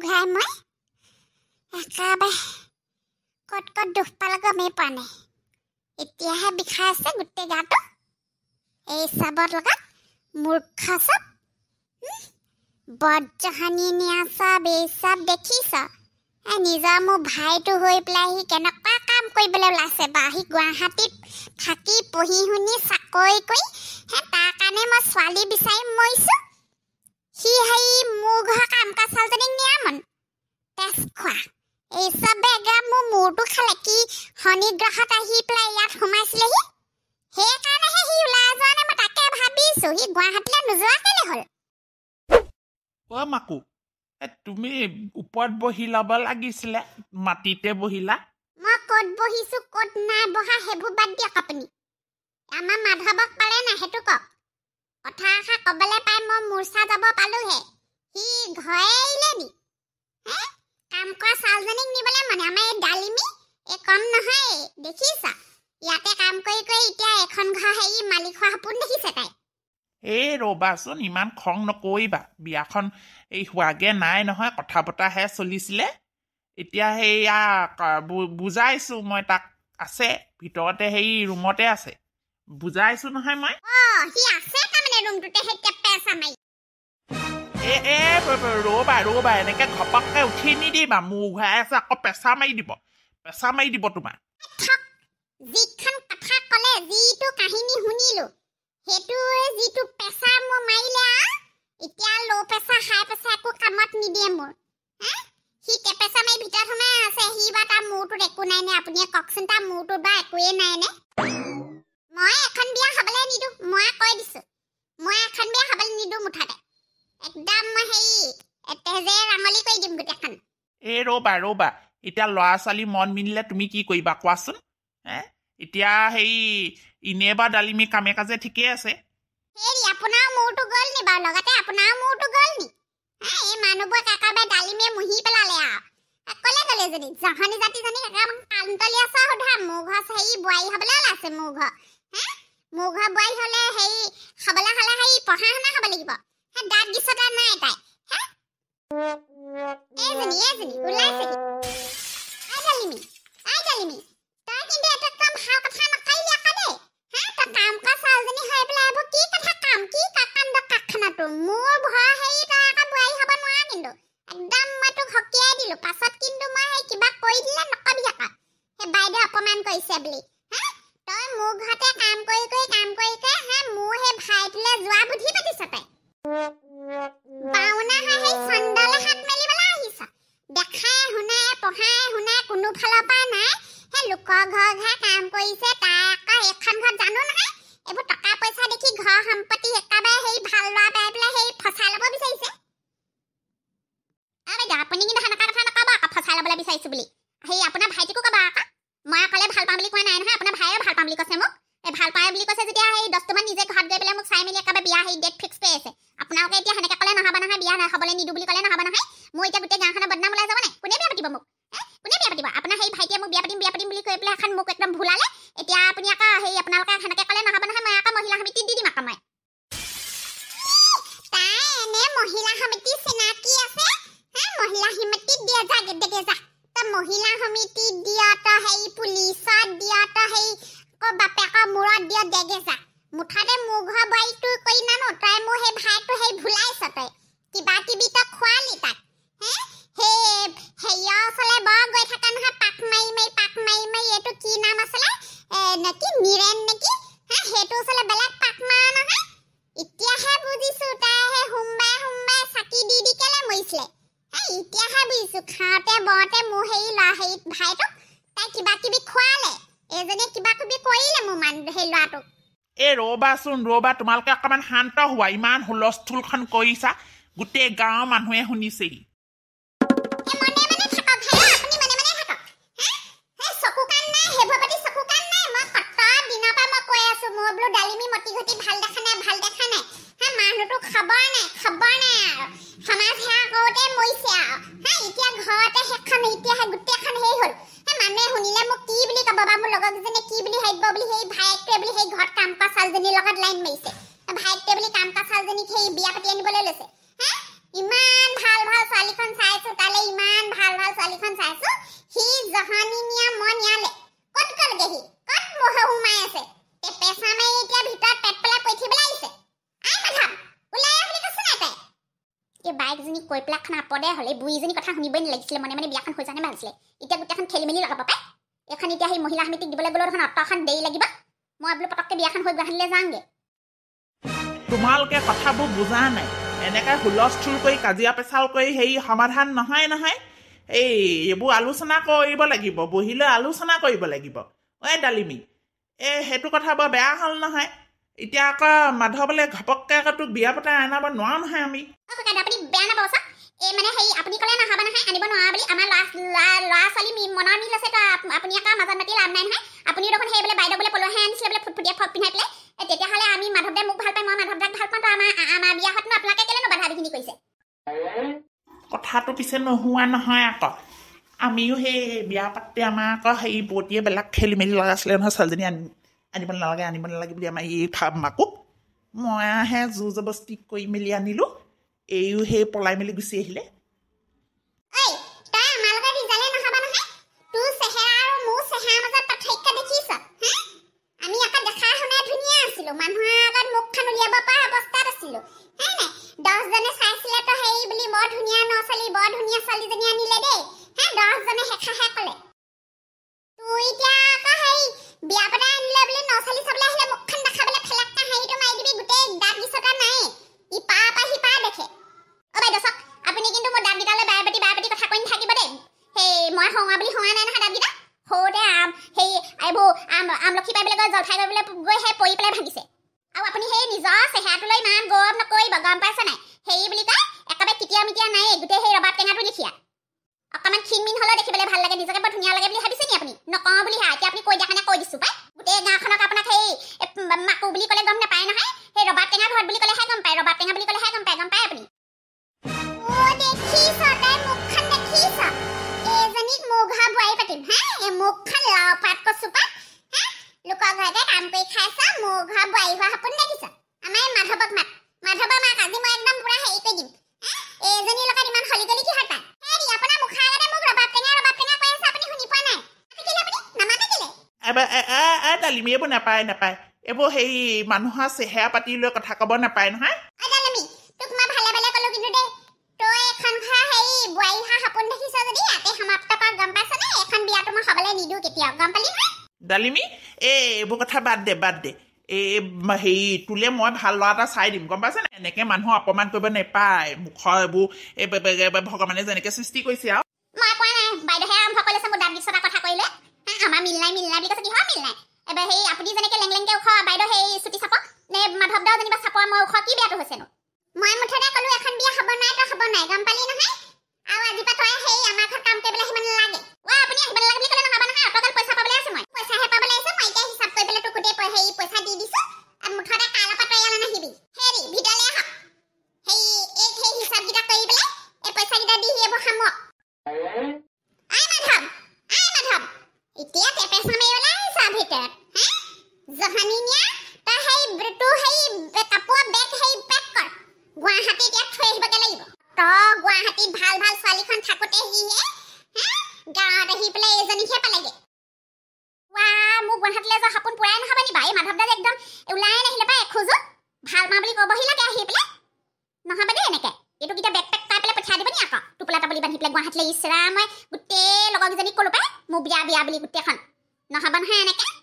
ঘূৰাই মই একেবাৰে ক'ত দুখ পালে গমেই পোৱা নাই। এতিয়াহে বিষাই আছে গোটেই গাটো। এই চাবত লগা মূৰ্খ চব বজ্ৰহানি নিয়া চব এই চব দেখিছ। নিজৰ মোৰ ভাইটো হৈ পেলাই সি কেনেকুৱা কাম কৰিবলৈ ওলাইছে বা সি গুৱাহাটীত থাকি পঢ়ি শুনি চাকৰি কৰি তাৰ কাৰণে মই ছোৱালী বিচাৰি মৰিছোঁ। সি সেই মোৰ ঘৰ কাম কাজ ছোৱালীজনীক নিয়া মন তেজ খোৱা এই চবে একদম মোৰ মূৰটো খালে। কি শনি গ্ৰহত আহি পেলাই ইয়াত সোমাইছিলেহি সেইকাৰণেহে সি ওলাই যোৱা নাই। মই তাকে ভাবিছোঁ সি গুৱাহাটীলৈ নোযোৱা কেলে হ'ল। অ' মাকু তুমি ওপৰত বহি ল'ব লাগিছিলে, মাটিতে বহিলা। মই ক'ত বহিছোঁ ক'ত নাই বহা সেইবোৰ বাদ দিয়ক আপুনি। আমাৰ মাধৱক পালে নাই সেইটো কওক। কথা এষাৰ ক'বলৈ পাই মই মূৰ্ছা যাব পালোহে। সি ঘৰে আহিলে নি কাম কৰা ছোৱালীজনীক নিবলৈ মানে আমাৰ এই ডালিমি এই কম নহয় দেখিছ। ইয়াতে কাম কৰি কৰি এতিয়া এখন ঘৰ হেৰি মালিক হোৱা সপোন দেখিছে তাই। এই ৰ'বাচোন ইমান খং নকৰিবা। বিয়াখন এই হোৱাগে নাই নহয়, কথা পতাহে চলিছিলে। এতিয়া সেইয়া বুজাইছোঁ মই তাক, আছে ভিতৰতে সেই ৰুমতে আছে, বুজাইছোঁ নহয় মই। সি আছে তাৰমানে ৰুমটোতে সেই টেপেচা মাৰি। ৰ'বা এনেকে ঘপককে উঠি নিদিবা। মোৰ ঘূৰাই আছে আকৌ পেচা মাৰি দিব তোমাৰ। যিখন কথা ক'লে যিটো কাহিনী শুনিলোঁ সেইটো যিটো পেচা মোৰ মাৰিলে এতিয়া ল' পেচা হাই পেচা একো কামত নিদিয়ে মোৰ। সি টেপেচা মাৰি ভিতৰত সোমাই আছে। সি বা তাৰ মূৰটোত একো নাই নে আপুনিয়ে কওকচোন। তাৰ মূৰটোত বা একোৱে নাই নে। মই এখন বিয়া খাবলৈ নিদিওঁ, মই কৈ দিছোঁ। মই এখন বিয়া খাবলৈ নিদিওঁ মুঠতে। একদম মই হেৰি তেজে ৰাঙলি কৰি দিম গোটেইখন। এই ৰ'বা এতিয়া ল'ৰা ছোৱালী মন মিলিলে তুমি কি কৰিবা কোৱাচোন। এতিয়া সেই ইনে বা ডালিমি কামে কাজে ঠিকেই আছে। হেৰি আপোনাৰ মূৰটো গ'ল নি বাৰু? লগতে আপোনাৰ মূৰটো গ'ল নি? এই মানুহবোৰক একেবাৰে ডালিমিয়ে মুহি পেলালে ক'লে গ'লে যদি জহনী জাতিজনী একেবাৰে কান্তলীয়া চোৱা সোধা। মোৰ ঘৰ হেৰি বোৱাৰী হ'বলৈ ওলাইছে। মোৰ ঘৰ বোৱাৰী হ'লে হেৰি খাবলৈ হ'লে হেৰি পঢ়া শুনা হ'ব লাগিব। দাঁত গিচতা নাই তাই। এইজনী ওলাইছে। আই ডালিমি তই কিন্তু এটা কাম ভাল কথা নকৰিলি আকৌ দেই। তই কাম কৰা ছোৱালীজনী হৈ পেলাই এইবোৰ কি কথা কি কাকাণ্ড কাৰখানা তোৰ। মোৰ ঘৰ হেৰি তই আকৌ বোৱাৰী হ'ব নোৱাৰা কিন্তু। একদম মই তোক হকিয়াই দিলোঁ। পাছত কিন্তু মই সেই কিবা কৰি দিলে নকবি আকৌ সেই বাইদেউ অপমান কৰিছে বুলি। তই মোৰ ঘৰতে কাম কৰি মোৰ সেই ভাইটোলৈ যোৱা বুদ্ধি পাতিছ তই। বাওনা সেই চণ্ডালে হাত মেলিবলৈ আহিছ। দেখাই শুনাই পঢ়াই শুনাই কোনো ফালৰ পৰা নাই। সেই লোকৰ ঘৰে কাম কৰিছে। তাই আকৌ এখন ঘৰত জানো নহয় এইবোৰ টকা পইচা দেখি ঘৰ সম্পত্তি একেবাৰে সেই ভাল ল'ৰা পাই পেলাই সেই ফচাই ল'ব বিচাৰিছে। বাইদেউ আপুনি কিন্তু সেনেকুৱা কথা নক'ব আকৌ ফচাই ল'বলৈ বিচাৰিছোঁ বুলি। সেই আপোনাৰ ভাইটিকো ক'ব আকৌ। মই অকলে ভাল পাওঁ বুলি কোৱা নাই নহয়। আপোনাৰ ভাইয়েও ভাল পাওঁ বুলি কৈছে মোক। ভাল পায় বুলি কৈছে যেতিয়া সেই 10টামান নিজে ঘৰত গৈ পেলাই মোক চাই মেলি একেবাৰে বিয়া সেই ডেট ফিক্স কৰি আছে। আপোনালোকে এতিয়া সেনেকৈ ক'লে নহ'ব নহয়। বিয়া খাবলৈ নিদিওঁ বুলি ক'লে নহ'ব নহয়। মোৰ এতিয়া গোটেই গাঁওখনৰ বদনাম ওলাই যাব নাই? কোনে বিয়া পাতিব মোক? কোনে বিয়া পাতিব? আপোনাৰ সেই ভাইটিয়ে মোক বিয়া পাতিম বুলি কৈ পেলাই এখন মোক একদম ভুলালে। এতিয়া আপুনি আকৌ সেই আপোনালোকে সেনেকৈ ক'লে নহ'ব নহয়। মই আকৌ মহিলা সমিতিত দি দিম আকৌ মই। তাই এনে মহিলা সমিতি চিনাকি আছে। মহিলা সমিতিত দিয়া যা তই মহিলা সমিতিত দিয়, তই সেই পুলিচত দিয়, তই সেই বাপেকৰ মূৰত দিয় দেগে যা। মুঠতে মোৰ ঘৰ বোৱাৰীটো কৰি নানো। তই মোৰ সেই ভাইটো সেই ভুলাইছ। তই কিবা কিবি তই খোৱালি তাক। হেৰিয়ৰ ওচৰলৈ বৰ গৈ থকা নহয় পাক মাৰি এইটো কি নাম আছিলে নেকি নিৰেণ নেকি? সেইটো ওচৰলৈ বেলেগ পাক মাৰা নহয়। এতিয়াহে বুজিছোঁ তাই সেই সোমবাৰে চাকি দি কেলে মৰিছিলে। এতিয়াহে বুজিছোঁ খাওঁতে বওঁতে মোৰ হেৰি ভাইটোক তাই কিবা কিবি খোৱালে। এইজনীয়ে কিবা কিবি কৰিলে মোৰ সেই ল'ৰাটোক। এই ৰ'বাচোন তোমালোকে অকণমান শান্ত হোৱা। ইমান হুলস্থুলখন কৰিছা, গোটেই গাঁৱৰ মানুহে শুনিছেহি। ইমান ভাল ছোৱালীখন চাইছো তালে বাইকজনী কৈ পেলাই খান আপদে হ'লে বুঢ়ীজনী কথা শুনিবই নালাগিছিলে মনে মনে বিয়াখন হৈ যানে ভাল আছিলে এতিয়া গোটেইখন খেলি মেলি লগাব পাই এখন এতিয়া সেই মহিলা সমিতিক দিবলৈ গ'লেও দেখোন অটখন দেৰি লাগিব মই বোলো পটককৈ বিয়াখন হৈ গুৱাহাটীলৈ যাওঁগৈ তোমালোকে কথাবোৰ বুজা নাই এনেকৈ হুলস্থুল কৰি কাজিয়া পেচাল কৰি হেৰি সমাধান নহয় এই এইবোৰ আলোচনা কৰিব লাগিব বহিলৈ আলোচনা কৰিব লাগিব ডালিমি সেইটো কথা বৰ বেয়া হ'ল নহয় এতিয়া আকৌ মাধৱলৈ ঘপককৈ আকৌ তোক বিয়া পতাই আনাব নোৱাৰো নহয় আমি আপুনি বেয়া নাপাব চা মানে সেই আপুনি ক'লে নহ'ব নহয় আনিব নোৱাৰা বুলি আমাৰ ল'ৰা ছোৱালী মনৰ মিল আছে তো আপুনি আকৌ মাজত মাতি লাভ নাই নহয় আপুনিও দেখোন সেই বোলে বাইদেউ বোলে পলুৱাহে আনিছিলে বোলে ফুটফুটীয়া ফ্ৰক পিন্ধাই পেলাই তেতিয়াহ'লে আমি মাধৱদাই মোক ভাল পাই মই মাধৱদাক ভাল পাওঁ তো আমাৰ বিয়াখননো আপোনালোকে কেলেনো বাধা বিঘিনি কৰিছে কথাটো পিছে নোহোৱা নহয় আকৌ আমিও সেই বিয়া পাতি আমাৰ আকৌ হেৰি বতীয়ে বেলেগ খেলি মেলি লগাইছিলে নহয় ছোৱালীজনী আনিব নালাগে বুলি আমাৰ এই মাকো মইহে জোৰ জবস্তি কৰি মেলি আনিলোঁ এইও সেই পলাই মেলি গুচি আহিলে আমলখি পাই পেলাই জলফাই কৰিবলৈ গৈ সেই পৰি পেলাই ভাগিছে আৰু আপুনি সেই নিজৰ চেহেৰাটোলৈ ইমান গৌৰৱ নকৰিব গম পাইছে নাই হেৰি বুলি কয় একেবাৰে কিটিয়া মিটিয়া নাই গোটেই সেই ৰবাব টেঙাটো লিখিয়া অকণমান ক্ষীণমিন হ'লেও দেখিবলৈ ভাল লাগে নিজকে বৰ ধুনীয়া লাগে বুলি ভাবিছে নি আপুনি নকওঁ বুলি এতিয়া আপুনি কৈ দিয়া কাৰণে কৈ দিছোঁ পাই গোটেই গাঁওখনক আপোনাক সেই মাকু বুলি ক'লে গম নাপায় নহয় সেই ৰবাব টেঙা ঘৰত বুলি ক'লেহে গম পায় ৰবাব টেঙা বুলি ক'লেহে গম পায় আপুনি মুখখন লাও পাত কচু পাত লোকৰ ঘৰতে কাম কৰি খাইছা মোৰ ঘৰ বোৱাৰী হোৱা সপোন দেখিছ আমাৰ মাধৱক মাধৱৰ মাক আজি মই একদম পুৰা হেৰি কৰি দিম এইজনী লগত ইমান হলি গলি কি হয় হেৰি আপোনাৰ মুখৰ আগতে মোক ৰবাব টেঙা কৈ আছে আপুনি শুনি পোৱা নাই নামাতে কেলে ডালিমি এইবোৰ নাপায় এইবোৰ হেৰি মানুহৰ চেহেৰা পাতি লৈ কথা ক'ব নাপায় নহয় তোক মই ভালে ভালে ক'লো কিন্তু দেই তই এখন ঘৰ হেৰি বোৱাৰী হোৱা সপোন দেখিছ যদি ইয়াতে সমাপ্ত কৰ গম পাইছ নে এখন বিয়াটো মই হ'বলৈ নিদিওঁ কেতিয়াও গম পালি নহয় ডালিমি এইবোৰ কথা বাদ দে হেৰি তোলে মই ভাল ল'ৰা এটা চাই দিম গম পাইছে নে এনেকৈ মানুহ অপমান কৰিব নাপায় মুখৰ এইবোৰ ভগৱানে যেনেকৈ সৃষ্টি কৰিছে আৰু মই কোৱা নাই বাইদেউহে আৰম্ভ কৰিছে মোৰ দাঁত বিচৰা কথা কৰিলে আমাৰ মিল নাই বুলি কৈছে কিহৰ মিল নাই এবাৰ সেই আপুনি যেনেকৈ লেংলেংকৈ ওখ বাইদেউ সেই চুটি চাপৰ নে মাধৱদাও যেনিবা চাপৰ মই ওখ কি বিয়াটো হৈছেনো মই মুঠতে ক'লো এখন বিয়া হ'ব নাই গম পালি নহয় আৰু আজি পৰা তই সেই আমাৰ ঘৰত কাম কৰিবলৈ আহিব নালাগে আপুনি আহিব নালাগে বুলি ক'লে নহ'ব নহয় অটকাল পইচা পাবলৈ আছে মই পইচাহে পাবলৈ আছে মই এতিয়া হিচাপ কৰি পেলাই তোক গোটেই সেই পইচা দি দিছোঁ আৰু মুঠতে কাইলৈৰ পৰা তই ইয়ালৈ নাহিবি হেৰি ভিতৰলৈ আহক সেই হিচাপকেইটা কৰি পেলাই এই পইচাকেইটা দি এইবোৰ সামক মাধৱ এতিয়া টেপে চামে ওলাই আহিছ ভিতৰত জহানীয়া তই সেই কাপোৰ বেগ সেই পেক কৰ গুৱাহাটীত ইয়াত থৈ আহিবগৈ লাগিব তই গুৱাহাটীত ভাল ছোৱালীখন থাকোঁতে গাঁৱত আহি পেলাই এজনীহে পালেগে মোক গুৱাহাটীলৈ যোৱা সপোন পূৰাই নহ'ব নি এই মাধৱদাক একদম ওলাই নাহিলে পাই এখোজো ভাল পাওঁ বুলি ক'বহি লাগে আহি পেলাই নহ'ব দেই এনেকৈ এইটো কেতিয়া বেগ পেক পাই পেলাই পঠিয়াই দিব নি আকৌ টোপোলা টাপলি বান্ধি পেলাই গুৱাহাটীলৈ ইচৰা মই গোটেই লগৰকেইজনীক ক'লো পাই মোৰ বিয়া বুলি গোটেইখন নহ'ব নহয় এনেকৈ